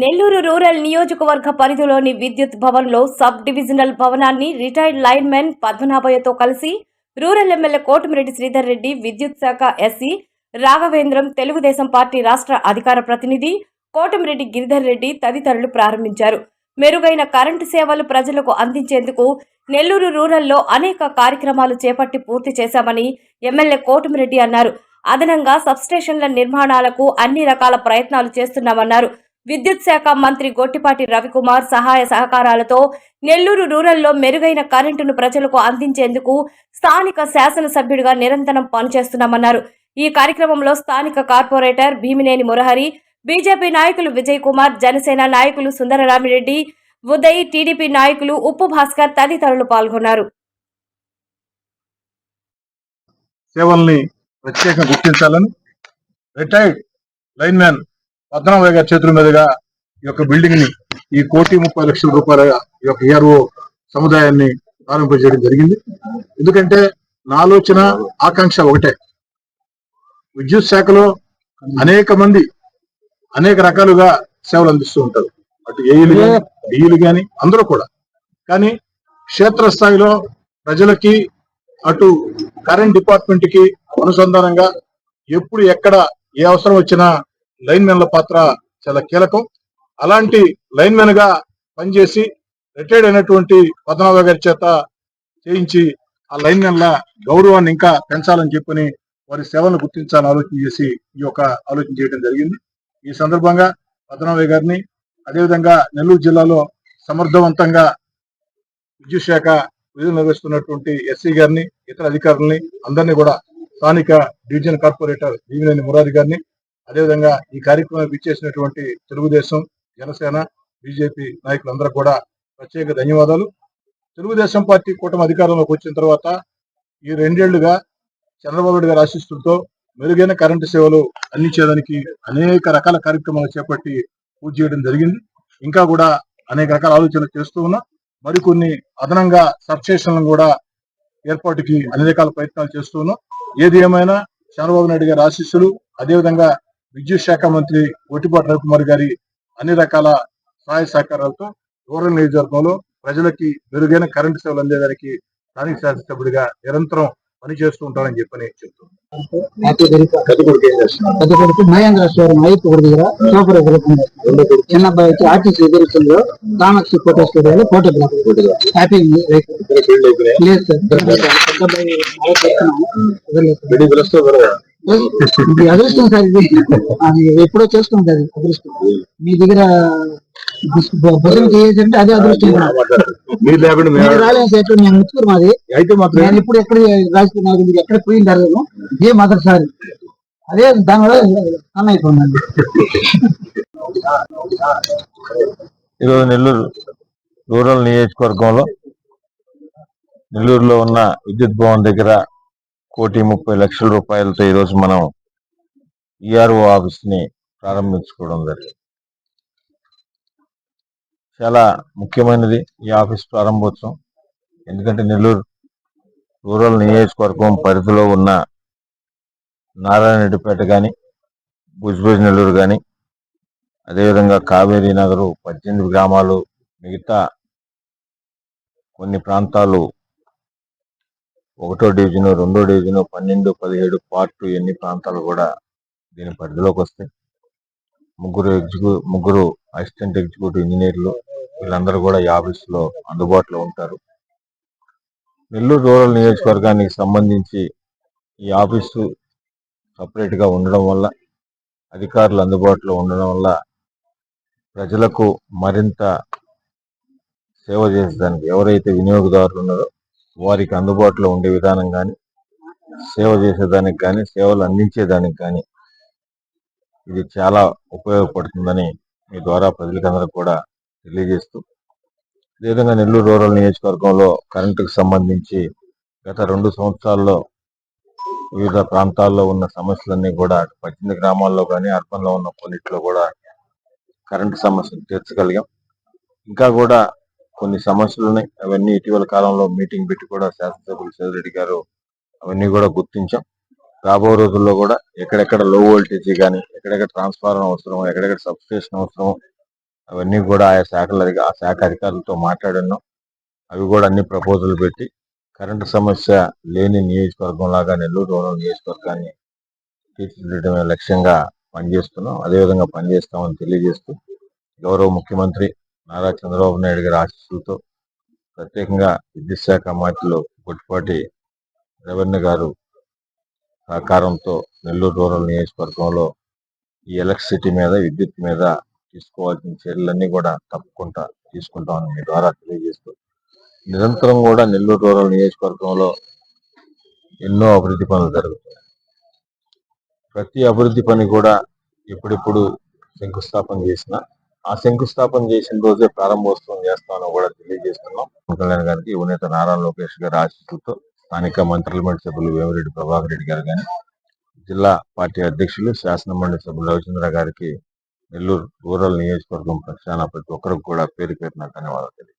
Nellore rural నియోజకవర్గ పరిధిలోని విద్యుత్ భవన్లో సబ్ డివిజనల్ భవనాన్ని రిటైర్డ్ లైన్మెన్ పద్మనాభయ్యతో కలిసి రూరల్ ఎమ్మెల్యే కోటమిరెడ్డి శ్రీధర్ రెడ్డి, విద్యుత్ శాఖ ఎస్సీ రాఘవేంద్రం, తెలుగుదేశం పార్టీ రాష్ట్ర అధికార ప్రతినిధి కోటమిరెడ్డి గిరిధర్ రెడ్డి తదితరులు ప్రారంభించారు. మెరుగైన కరెంటు సేవలు ప్రజలకు అందించేందుకు నెల్లూరు రూరల్లో అనేక కార్యక్రమాలు చేపట్టి పూర్తి చేశామని ఎమ్మెల్యే కోటమిరెడ్డి అన్నారు. అదనంగా సబ్స్టేషన్ల నిర్మాణాలకు అన్ని రకాల ప్రయత్నాలు చేస్తున్నామన్నారు. విద్యుత్ శాఖ మంత్రి గొట్టిపాటి రవికుమార్ సహాయ సహకారాలతో నెల్లూరు రూరల్లో మెరుగైన కరెంటును ప్రజలకు అందించేందుకు స్థానిక శాసనసభ్యుడిగా నిరంతరం పనిచేస్తున్నామన్నారు. ఈ కార్యక్రమంలో స్థానిక కార్పొరేటర్ భీమినేని మురహరి, బీజేపీ నాయకులు విజయ్ కుమార్, జనసేన నాయకులు సుందరరామిరెడ్డి, ఉదయ్, టీడీపీ నాయకులు ఉప్పు భాస్కర్ తదితరులు పాల్గొన్నారు. సేవల్ని ప్రత్యేకంగా గుర్తించాలని రిటైర్డ్ లైన్ మ్యాన్ పద్మనాభయ్య గారి చేతుల మీదుగా ఈ యొక్క బిల్డింగ్ ని ఈ 1,30,00,000 ఈ యొక్క ఏఆర్ఓ సముదాయాన్ని ప్రారంభించడం జరిగింది. ఎందుకంటే నా ఆలోచన ఆకాంక్ష ఒకటే. విద్యుత్ శాఖలో అనేక మంది అనేక రకాలుగా సేవలు అందిస్తూ ఉంటారు. అటు ఏఈలు కానీ, డిఈలు కానీ అందరూ కూడా. కానీ క్షేత్రస్థాయిలో ప్రజలకి అటు కరెంట్ డిపార్ట్మెంట్ కి అనుసంధానంగా ఎప్పుడు ఎక్కడ ఏ అవసరం వచ్చినా లైన్ మెన్ల పాత్ర చాలా కీలకం. అలాంటి లైన్ మెన్ గా పనిచేసి రిటైర్డ్ అయినటువంటి పద్మనాభ గారి చేత చేయించి ఆ లైన్ మెన్ల గౌరవాన్ని ఇంకా పెంచాలని చెప్పని వారి సేవలను గుర్తించాలని ఆలోచన చేసి ఈ యొక్క ఆలోచన చేయడం జరిగింది. ఈ సందర్భంగా పద్మనాభ గారిని, అదేవిధంగా నెల్లూరు జిల్లాలో సమర్థవంతంగా విద్యుత్ శాఖ విధులు నిర్వహిస్తున్నటువంటి ఎస్సీ గారిని, ఇతర అధికారులని అందరినీ కూడా, స్థానిక డివిజన్ కార్పొరేటర్ భీమినేని మురారి గారిని, అదేవిధంగా ఈ కార్యక్రమానికి ఇచ్చేసినటువంటి తెలుగుదేశం, జనసేన, బీజేపీ నాయకులందరూ కూడా ప్రత్యేక ధన్యవాదాలు. తెలుగుదేశం పార్టీ కూటమి అధికారంలోకి వచ్చిన తర్వాత ఈ 2 ఏళ్లుగా చంద్రబాబు నాయుడు గారి ఆశీస్సులతో మెరుగైన కరెంటు సేవలు అందించేదానికి అనేక రకాల కార్యక్రమాలు చేపట్టి పూర్తి చేయడం జరిగింది. ఇంకా కూడా అనేక రకాల ఆలోచనలు చేస్తూ ఉన్నాం. మరికొన్ని అదనంగా సబ్స్టేషన్లను కూడా ఏర్పాటుకి అన్ని రకాల ప్రయత్నాలు చేస్తూ ఉన్నాం. ఏది ఏమైనా చంద్రబాబు నాయుడు గారి ఆశీస్సులు, అదేవిధంగా విద్యుత్ శాఖ మంత్రి గొట్టిపాటి రవికుమార్ గారి అన్ని రకాల సహాయ సహకారాలతో రూరల్ నియోజకవర్గంలో ప్రజలకి మెరుగైన కరెంటు సేవలు అందేదానికి స్థానిక శాసనసభ్యుడిగా నిరంతరం పనిచేస్తూ ఉంటానని చెప్పని చెప్తున్నాను. మహేంద్ర స్టోర్ మైపూర్ దగ్గర సూపర్ చిన్న అబ్బాయి వచ్చి ఆర్టీసీ ఎదురుతుందో కామాక్షి ఫోటో స్టూడియోలో ఫోటోగ్రాఫర్ హ్యాపీ లేదు సార్. ఇది అదృష్టం సార్, ఇది అది ఎప్పుడో చేసుకుంటుంది అదృష్టం. మీ దగ్గర భోజనం చేయాలంటే అదే అదృష్టం. రాలేదు సార్, నేను ముచ్చుకోరు మాది. నేను ఇప్పుడు ఎక్కడ రాజకీయ మీరు ఎక్కడ పోయిన జరగను, ఇదే మొదటిసారి. అదే దానివల్ల అన్న అయిపోయిందండి. ఈరోజు నెల్లూరు రూరల్ నియోజకవర్గంలో నెల్లూరులో ఉన్న విద్యుత్ భవన్ దగ్గర 1,30,00,000 రూపాయలతో ఈరోజు మనం ఈఆర్ఓ ఆఫీస్ ని ప్రారంభించుకోవడం జరిగింది. చాలా ముఖ్యమైనది ఈ ఆఫీస్ ప్రారంభోత్సవం. ఎందుకంటే నెల్లూరు రూరల్ నియోజకవర్గం పరిధిలో ఉన్న నారాయణరెడ్డిపేట కానీ, భుజ్బుజ్ నెల్లూరు కానీ, అదేవిధంగా కావేరీ నగరు 18 గ్రామాలు, మిగతా కొన్ని ప్రాంతాలు 1వ డివిజను, 2వ డివిజను, 12, 17 పార్ట్ ఎన్ని ప్రాంతాలు కూడా దీని పరిధిలోకి వస్తాయి. ముగ్గురు అసిస్టెంట్ ఎగ్జిక్యూటివ్ ఇంజనీర్లు వీళ్ళందరూ కూడా ఈ ఆఫీసులో అందుబాటులో ఉంటారు. నెల్లూరు రూరల్ నియోజకవర్గానికి సంబంధించి ఈ ఆఫీసు సపరేట్ గా ఉండడం వల్ల, అధికారులు అందుబాటులో ఉండడం వల్ల ప్రజలకు మరింత సేవ చేసేదానికి, ఎవరైతే వినియోగదారులు ఉన్నారో వారికి అందుబాటులో ఉండే విధానం కానీ, సేవ చేసేదానికి కానీ, సేవలు అందించేదానికి కానీ ఇది చాలా ఉపయోగపడుతుందని మీ ద్వారా ప్రజలకందరికి కూడా తెలియజేస్తూ, అదేవిధంగా నెల్లూరు రూరల్ నియోజకవర్గంలో కరెంటుకు సంబంధించి గత 2 సంవత్సరాల్లో వివిధ ప్రాంతాల్లో ఉన్న సమస్యలన్నీ కూడా 18 గ్రామాల్లో కానీ, అర్బన్ లో ఉన్న కొన్నిట్లో కూడా కరెంటు సమస్యలు తీర్చగలిగాం. ఇంకా కూడా కొన్ని సమస్యలు ఉన్నాయి. అవన్నీ ఇటీవల కాలంలో మీటింగ్ పెట్టి కూడా శాసనసభ్యులు సేదరెడ్డి గారు అవన్నీ కూడా గుర్తించాం. రాబో రోజుల్లో కూడా ఎక్కడెక్కడ లో వోల్టేజ్ కానీ, ఎక్కడెక్కడ ట్రాన్స్ఫార్మర్ అవసరం, ఎక్కడెక్కడ సబ్ స్టేషన్ అవసరం, అవన్నీ కూడా ఆ శాఖ అధికారులతో మాట్లాడాను. అవి కూడా అన్ని ప్రపోజల్ పెట్టి కరెంటు సమస్య లేని నియోజకవర్గం లాగా నెల్లూరు రూరల్ నియోజకవర్గాన్ని తీర్చిదిద్దడమే లక్ష్యంగా పనిచేస్తున్నాం. అదేవిధంగా పనిచేస్తామని తెలియజేస్తూ గౌరవ ముఖ్యమంత్రి నారా చంద్రబాబు నాయుడు గారి ఆశీస్సులతో ప్రత్యేకంగా విద్యుత్ శాఖ మంత్రులు గొట్టిపాటి రెవెన్యూ గారు సహకారంతో నెల్లూరు రూరల్ నియోజకవర్గంలో ఈ ఎలక్ట్రిసిటీ మీద విద్యుత్ మీద తీసుకోవాల్సిన చర్యలన్నీ కూడా తప్పకుండా తీసుకుంటామని మీ ద్వారా తెలియజేస్తూ నిరంతరం కూడా నెల్లూరు రూరల్ నియోజకవర్గంలో ఎన్నో అభివృద్ధి పనులు జరుగుతున్నాయి. ప్రతి అభివృద్ధి పని కూడా ఎప్పుడెప్పుడు శంకుస్థాపన చేసినా ఆ శంకుస్థాపన చేసిన రోజే ప్రారంభోత్సవం చేస్తామని కూడా తెలియజేస్తున్నాం. పవన్ కళ్యాణ్ గారికి యువనేత నారా లోకేష్ గారి ఆశీస్సులతో స్థానిక మంత్రిమండలి సభ్యులు వేమిరెడ్డి ప్రభాకర్ రెడ్డి గారు కానీ జిల్లా పార్టీ అధ్యక్షులు శాసనమండలి సభ్యులు రవిచంద్ర గారికి నెల్లూరు రూరల్ నియోజకవర్గం పక్షాన ప్రతి ఒక్కరికి కూడా పేరు పేరున ధన్యవాదాలు.